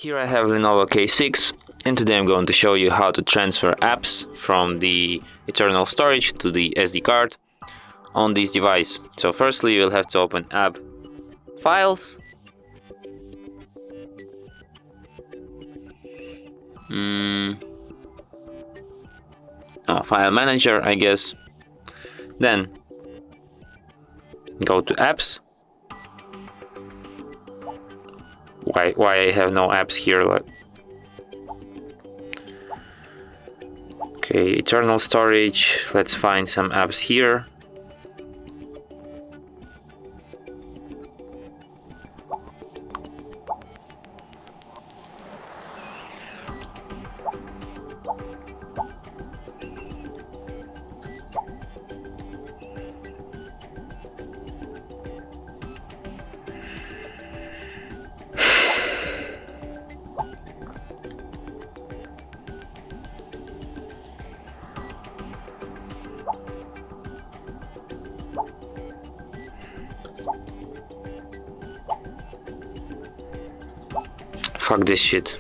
Here I have Lenovo K6, and today I'm going to show you how to transfer apps from the internal storage to the SD card on this device. So firstly you'll have to open App Files, File Manager, I guess. Then go to Apps. Why I have no apps here? Okay, internal storage. Let's find some apps here. Fuck this shit.